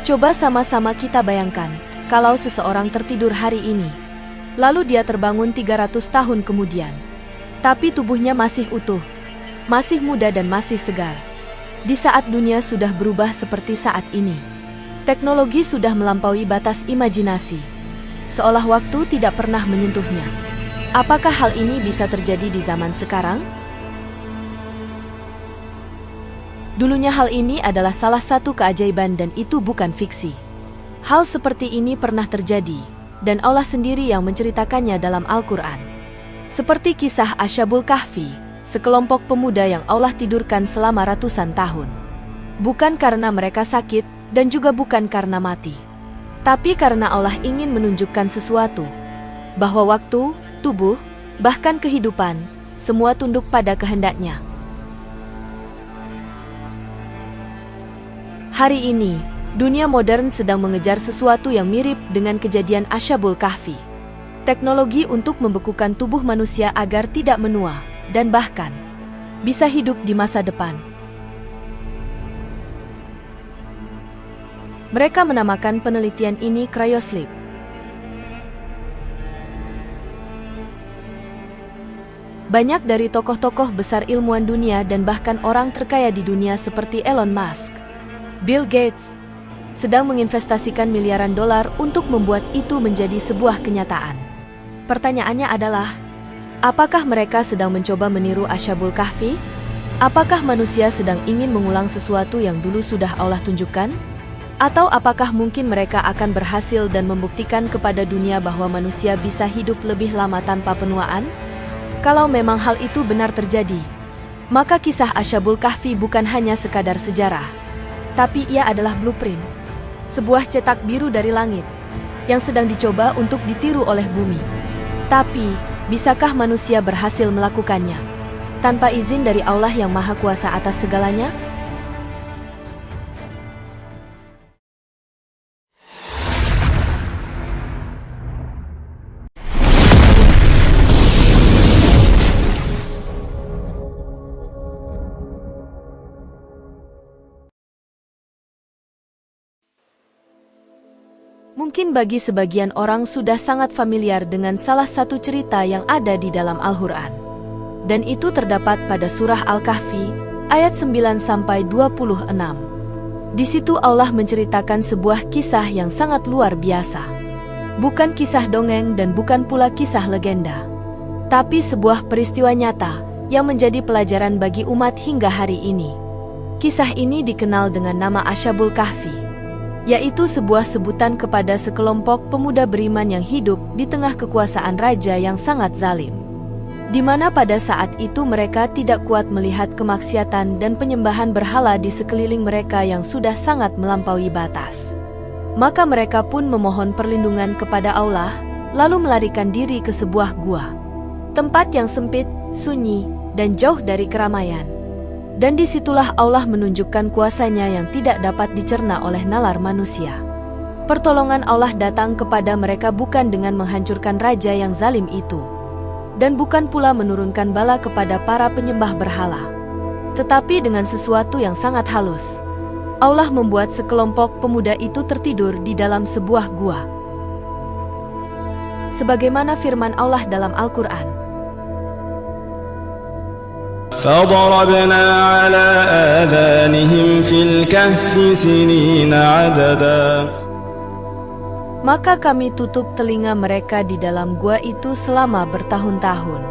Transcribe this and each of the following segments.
Coba sama-sama kita bayangkan, kalau seseorang tertidur hari ini, lalu dia terbangun 300 tahun kemudian. Tapi tubuhnya masih utuh, masih muda dan masih segar. Di saat dunia sudah berubah seperti saat ini, teknologi sudah melampaui batas imajinasi, seolah waktu tidak pernah menyentuhnya. Apakah hal ini bisa terjadi di zaman sekarang? Dulunya hal ini adalah salah satu keajaiban dan itu bukan fiksi. Hal seperti ini pernah terjadi, dan Allah sendiri yang menceritakannya dalam Al-Quran. Seperti kisah Ashabul Kahfi, sekelompok pemuda yang Allah tidurkan selama ratusan tahun. Bukan karena mereka sakit, dan juga bukan karena mati. Tapi karena Allah ingin menunjukkan sesuatu, bahwa waktu, tubuh, bahkan kehidupan, semua tunduk pada kehendaknya. Hari ini, dunia modern sedang mengejar sesuatu yang mirip dengan kejadian Ashabul Kahfi. Teknologi untuk membekukan tubuh manusia agar tidak menua, dan bahkan bisa hidup di masa depan. Mereka menamakan penelitian ini cryosleep. Banyak dari tokoh-tokoh besar ilmuwan dunia dan bahkan orang terkaya di dunia seperti Elon Musk, Bill Gates, sedang menginvestasikan miliaran dolar untuk membuat itu menjadi sebuah kenyataan. Pertanyaannya adalah, apakah mereka sedang mencoba meniru Ashabul Kahfi? Apakah manusia sedang ingin mengulang sesuatu yang dulu sudah Allah tunjukkan? Atau apakah mungkin mereka akan berhasil dan membuktikan kepada dunia bahwa manusia bisa hidup lebih lama tanpa penuaan? Kalau memang hal itu benar terjadi, maka kisah Ashabul Kahfi bukan hanya sekadar sejarah, tapi ia adalah blueprint, sebuah cetak biru dari langit, yang sedang dicoba untuk ditiru oleh bumi. Tapi, bisakah manusia berhasil melakukannya, tanpa izin dari Allah yang Maha Kuasa atas segalanya? Mungkin bagi sebagian orang sudah sangat familiar dengan salah satu cerita yang ada di dalam Al-Quran. Dan itu terdapat pada surah Al-Kahfi, ayat 9-26. Di situ Allah menceritakan sebuah kisah yang sangat luar biasa. Bukan kisah dongeng dan bukan pula kisah legenda, tapi sebuah peristiwa nyata yang menjadi pelajaran bagi umat hingga hari ini. Kisah ini dikenal dengan nama Ashabul Kahfi, yaitu sebuah sebutan kepada sekelompok pemuda beriman yang hidup di tengah kekuasaan raja yang sangat zalim, di mana pada saat itu mereka tidak kuat melihat kemaksiatan dan penyembahan berhala di sekeliling mereka yang sudah sangat melampaui batas. Maka mereka pun memohon perlindungan kepada Allah, lalu melarikan diri ke sebuah gua, tempat yang sempit, sunyi, dan jauh dari keramaian. Dan disitulah Allah menunjukkan kuasanya yang tidak dapat dicerna oleh nalar manusia. Pertolongan Allah datang kepada mereka bukan dengan menghancurkan raja yang zalim itu, dan bukan pula menurunkan bala kepada para penyembah berhala, tetapi dengan sesuatu yang sangat halus. Allah membuat sekelompok pemuda itu tertidur di dalam sebuah gua. Sebagaimana firman Allah dalam Al-Quran, فضربنا على آذانهم في الكهف سنين عددا. Maka kami tutup telinga mereka di dalam gua itu selama bertahun-tahun.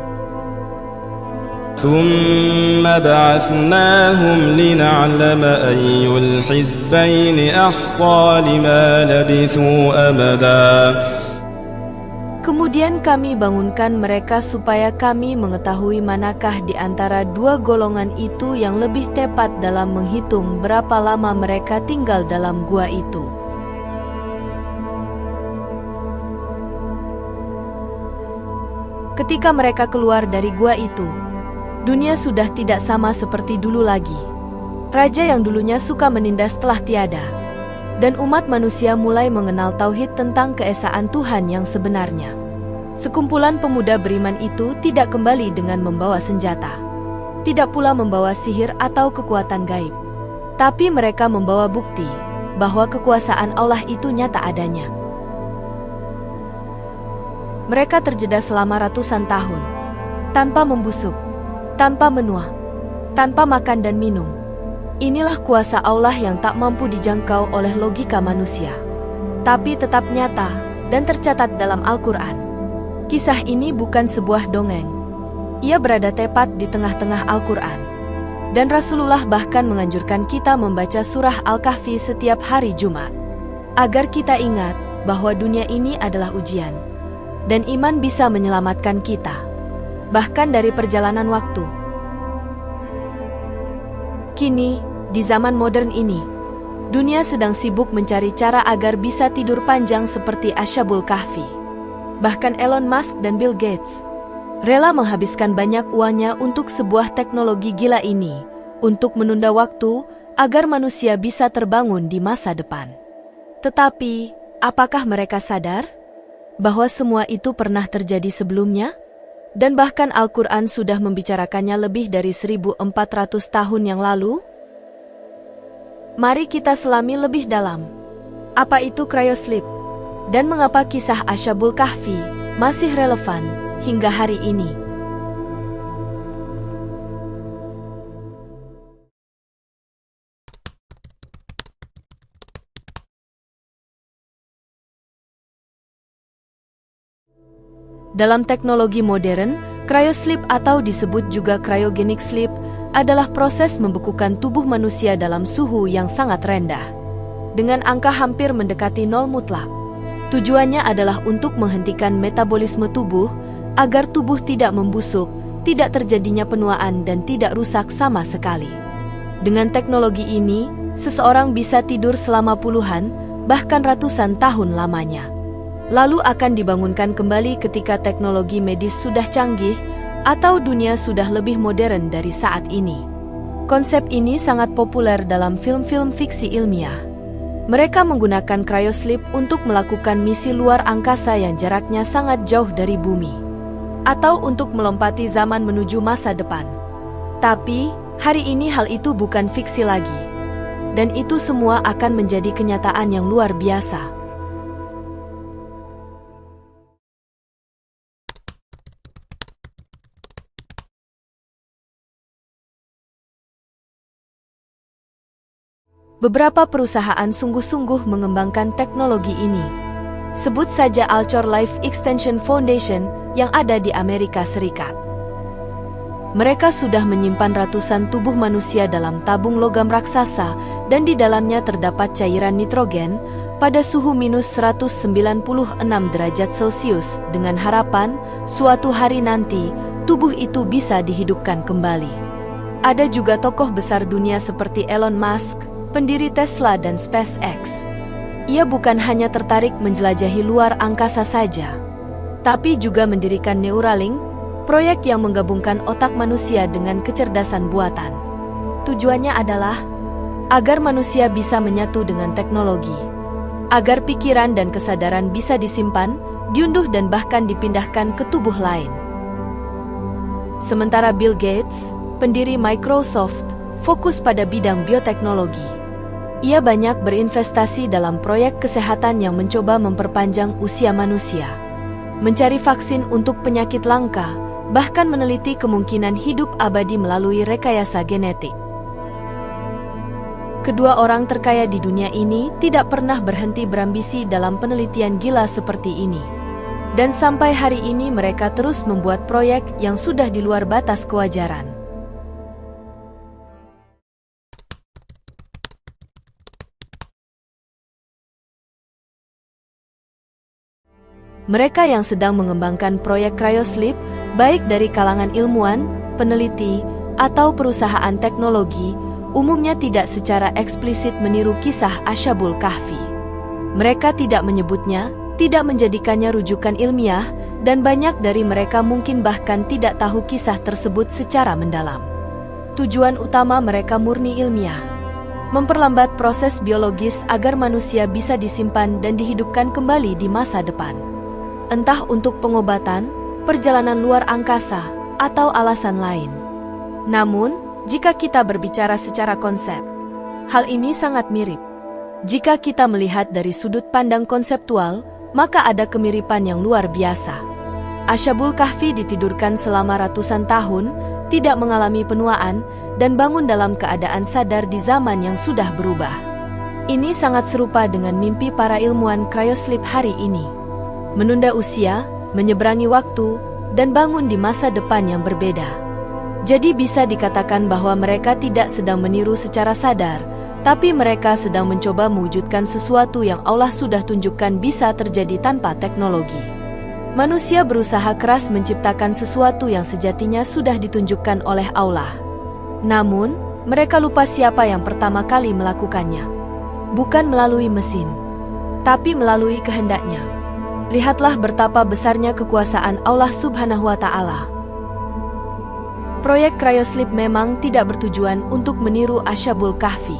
ثم بعثناهم لنعلم أي الحزبين أحصى لما لبثوا أمدا. Kemudian kami bangunkan mereka supaya kami mengetahui manakah di antara dua golongan itu yang lebih tepat dalam menghitung berapa lama mereka tinggal dalam gua itu. Ketika mereka keluar dari gua itu, dunia sudah tidak sama seperti dulu lagi. Raja yang dulunya suka menindas telah tiada, dan umat manusia mulai mengenal tauhid tentang keesaan Tuhan yang sebenarnya. Sekumpulan pemuda beriman itu tidak kembali dengan membawa senjata, tidak pula membawa sihir atau kekuatan gaib, tapi mereka membawa bukti bahwa kekuasaan Allah itu nyata adanya. Mereka terjeda selama ratusan tahun, tanpa membusuk, tanpa menua, tanpa makan dan minum. Inilah kuasa Allah yang tak mampu dijangkau oleh logika manusia, tapi tetap nyata dan tercatat dalam Al-Quran. Kisah ini bukan sebuah dongeng. Ia berada tepat di tengah-tengah Al-Quran. Dan Rasulullah bahkan menganjurkan kita membaca surah Al-Kahfi setiap hari Jumat, agar kita ingat bahwa dunia ini adalah ujian, dan iman bisa menyelamatkan kita, bahkan dari perjalanan waktu. Kini, di zaman modern ini, dunia sedang sibuk mencari cara agar bisa tidur panjang seperti Ashabul Kahfi. Bahkan Elon Musk dan Bill Gates rela menghabiskan banyak uangnya untuk sebuah teknologi gila ini, untuk menunda waktu agar manusia bisa terbangun di masa depan. Tetapi, apakah mereka sadar bahwa semua itu pernah terjadi sebelumnya? Dan bahkan Al-Quran sudah membicarakannya lebih dari 1400 tahun yang lalu? Mari kita selami lebih dalam. Apa itu cryosleep? Dan mengapa kisah Ashabul Kahfi masih relevan hingga hari ini? Dalam teknologi modern, cryosleep atau disebut juga cryogenic sleep adalah proses membekukan tubuh manusia dalam suhu yang sangat rendah, dengan angka hampir mendekati nol mutlak. Tujuannya adalah untuk menghentikan metabolisme tubuh, agar tubuh tidak membusuk, tidak terjadinya penuaan dan tidak rusak sama sekali. Dengan teknologi ini, seseorang bisa tidur selama puluhan, bahkan ratusan tahun lamanya. Lalu akan dibangunkan kembali ketika teknologi medis sudah canggih, atau dunia sudah lebih modern dari saat ini. Konsep ini sangat populer dalam film-film fiksi ilmiah. Mereka menggunakan cryosleep untuk melakukan misi luar angkasa yang jaraknya sangat jauh dari bumi, atau untuk melompati zaman menuju masa depan. Tapi, hari ini hal itu bukan fiksi lagi. Dan itu semua akan menjadi kenyataan yang luar biasa. Beberapa perusahaan sungguh-sungguh mengembangkan teknologi ini. Sebut saja Alcor Life Extension Foundation yang ada di Amerika Serikat. Mereka sudah menyimpan ratusan tubuh manusia dalam tabung logam raksasa dan di dalamnya terdapat cairan nitrogen pada suhu minus 196 derajat Celcius dengan harapan suatu hari nanti tubuh itu bisa dihidupkan kembali. Ada juga tokoh besar dunia seperti Elon Musk, pendiri Tesla dan SpaceX. Ia bukan hanya tertarik menjelajahi luar angkasa saja, tapi juga mendirikan Neuralink, proyek yang menggabungkan otak manusia dengan kecerdasan buatan. Tujuannya adalah agar manusia bisa menyatu dengan teknologi, agar pikiran dan kesadaran bisa disimpan, diunduh dan bahkan dipindahkan ke tubuh lain. Sementara Bill Gates, pendiri Microsoft, fokus pada bidang bioteknologi. Ia banyak berinvestasi dalam proyek kesehatan yang mencoba memperpanjang usia manusia, mencari vaksin untuk penyakit langka, bahkan meneliti kemungkinan hidup abadi melalui rekayasa genetik. Kedua orang terkaya di dunia ini tidak pernah berhenti berambisi dalam penelitian gila seperti ini. Dan sampai hari ini mereka terus membuat proyek yang sudah di luar batas kewajaran. Mereka yang sedang mengembangkan proyek cryosleep, baik dari kalangan ilmuwan, peneliti, atau perusahaan teknologi, umumnya tidak secara eksplisit meniru kisah Ashabul Kahfi. Mereka tidak menyebutnya, tidak menjadikannya rujukan ilmiah, dan banyak dari mereka mungkin bahkan tidak tahu kisah tersebut secara mendalam. Tujuan utama mereka murni ilmiah, memperlambat proses biologis agar manusia bisa disimpan dan dihidupkan kembali di masa depan. Entah untuk pengobatan, perjalanan luar angkasa, atau alasan lain. Namun, jika kita berbicara secara konsep, hal ini sangat mirip. Jika kita melihat dari sudut pandang konseptual, maka ada kemiripan yang luar biasa. Ashabul Kahfi ditidurkan selama ratusan tahun, tidak mengalami penuaan, dan bangun dalam keadaan sadar di zaman yang sudah berubah. Ini sangat serupa dengan mimpi para ilmuwan cryosleep hari ini. Menunda usia, menyeberangi waktu, dan bangun di masa depan yang berbeda. Jadi bisa dikatakan bahwa mereka tidak sedang meniru secara sadar, tapi mereka sedang mencoba mewujudkan sesuatu yang Allah sudah tunjukkan bisa terjadi tanpa teknologi. Manusia berusaha keras menciptakan sesuatu yang sejatinya sudah ditunjukkan oleh Allah. Namun, mereka lupa siapa yang pertama kali melakukannya. Bukan melalui mesin, tapi melalui kehendaknya. Lihatlah betapa besarnya kekuasaan Allah Subhanahu wa Ta'ala. Proyek cryosleep memang tidak bertujuan untuk meniru Ashabul Kahfi.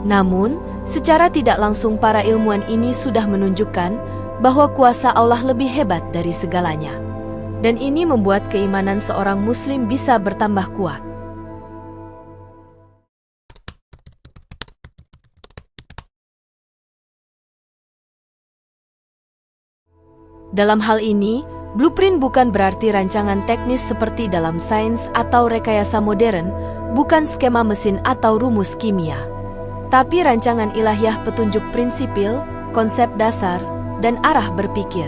Namun, secara tidak langsung para ilmuwan ini sudah menunjukkan bahwa kuasa Allah lebih hebat dari segalanya. Dan ini membuat keimanan seorang muslim bisa bertambah kuat. Dalam hal ini, blueprint bukan berarti rancangan teknis seperti dalam sains atau rekayasa modern, bukan skema mesin atau rumus kimia. Tapi rancangan ilahiyah petunjuk prinsipil, konsep dasar, dan arah berpikir.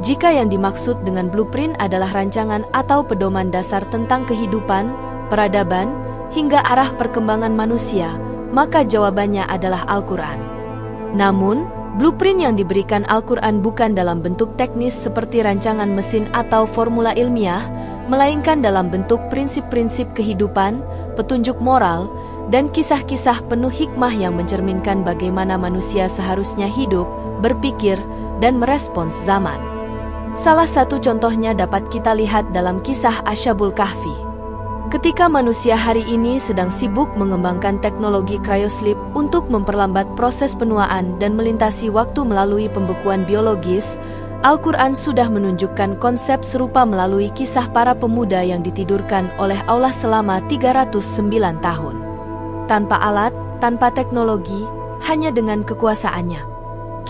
Jika yang dimaksud dengan blueprint adalah rancangan atau pedoman dasar tentang kehidupan, peradaban, hingga arah perkembangan manusia, maka jawabannya adalah Al-Quran. Namun, blueprint yang diberikan Al-Quran bukan dalam bentuk teknis seperti rancangan mesin atau formula ilmiah, melainkan dalam bentuk prinsip-prinsip kehidupan, petunjuk moral, dan kisah-kisah penuh hikmah yang mencerminkan bagaimana manusia seharusnya hidup, berpikir, dan merespons zaman. Salah satu contohnya dapat kita lihat dalam kisah Ashabul Kahfi. Ketika manusia hari ini sedang sibuk mengembangkan teknologi cryosleep untuk memperlambat proses penuaan dan melintasi waktu melalui pembekuan biologis, Al-Quran sudah menunjukkan konsep serupa melalui kisah para pemuda yang ditidurkan oleh Allah selama 309 tahun. Tanpa alat, tanpa teknologi, hanya dengan kekuasaannya.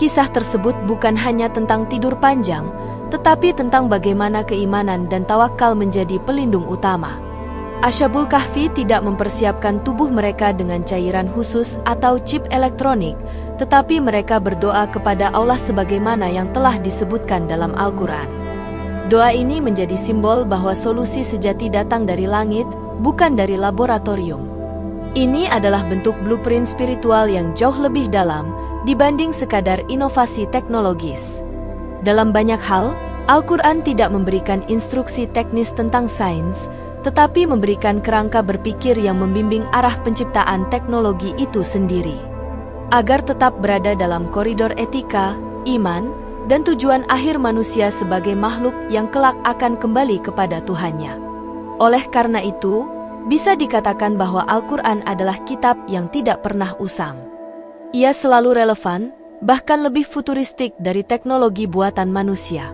Kisah tersebut bukan hanya tentang tidur panjang, tetapi tentang bagaimana keimanan dan tawakal menjadi pelindung utama. Ashabul Kahfi tidak mempersiapkan tubuh mereka dengan cairan khusus atau chip elektronik, tetapi mereka berdoa kepada Allah sebagaimana yang telah disebutkan dalam Al-Quran. Doa ini menjadi simbol bahwa solusi sejati datang dari langit, bukan dari laboratorium. Ini adalah bentuk blueprint spiritual yang jauh lebih dalam dibanding sekadar inovasi teknologis. Dalam banyak hal, Al-Quran tidak memberikan instruksi teknis tentang sains, tetapi memberikan kerangka berpikir yang membimbing arah penciptaan teknologi itu sendiri. Agar tetap berada dalam koridor etika, iman, dan tujuan akhir manusia sebagai makhluk yang kelak akan kembali kepada Tuhannya. Oleh karena itu, bisa dikatakan bahwa Al-Quran adalah kitab yang tidak pernah usang. Ia selalu relevan, bahkan lebih futuristik dari teknologi buatan manusia.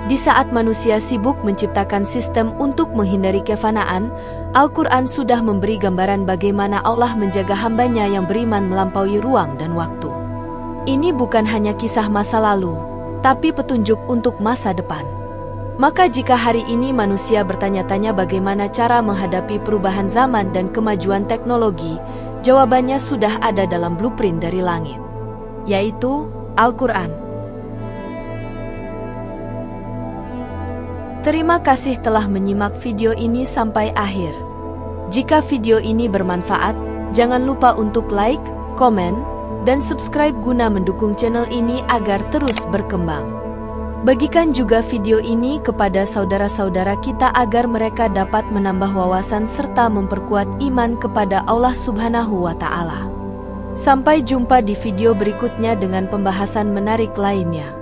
Di saat manusia sibuk menciptakan sistem untuk menghindari kefanaan, Al-Quran sudah memberi gambaran bagaimana Allah menjaga hambanya yang beriman melampaui ruang dan waktu. Ini bukan hanya kisah masa lalu, tapi petunjuk untuk masa depan. Maka jika hari ini manusia bertanya-tanya bagaimana cara menghadapi perubahan zaman dan kemajuan teknologi, jawabannya sudah ada dalam blueprint dari langit, yaitu Al-Quran. Terima kasih telah menyimak video ini sampai akhir. Jika video ini bermanfaat, jangan lupa untuk like, komen, dan subscribe guna mendukung channel ini agar terus berkembang. Bagikan juga video ini kepada saudara-saudara kita agar mereka dapat menambah wawasan serta memperkuat iman kepada Allah Subhanahu wa Ta'ala. Sampai jumpa di video berikutnya dengan pembahasan menarik lainnya.